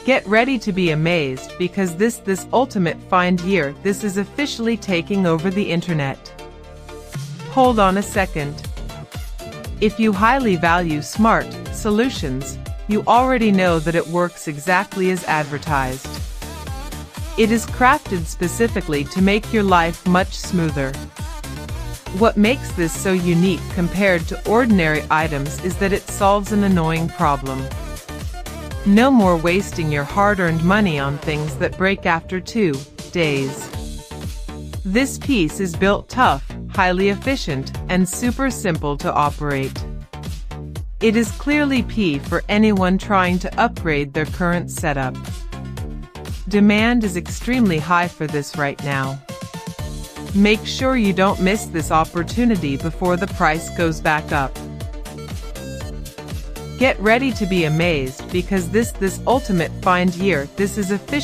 Get ready to be amazed because this ultimate find year, this is officially taking over the internet. Hold on a second. If you highly value smart solutions, you already know that it works exactly as advertised. It is crafted specifically to make your life much smoother. What makes this so unique compared to ordinary items is that it solves an annoying problem. No more wasting your hard-earned money on things that break after 2 days. This piece is built tough, highly efficient, and super simple to operate. It is clearly P for anyone trying to upgrade their current setup. Demand is extremely high for this right now. Make sure you don't miss this opportunity before the price goes back up. Get ready to be amazed because this ultimate find year, this is official.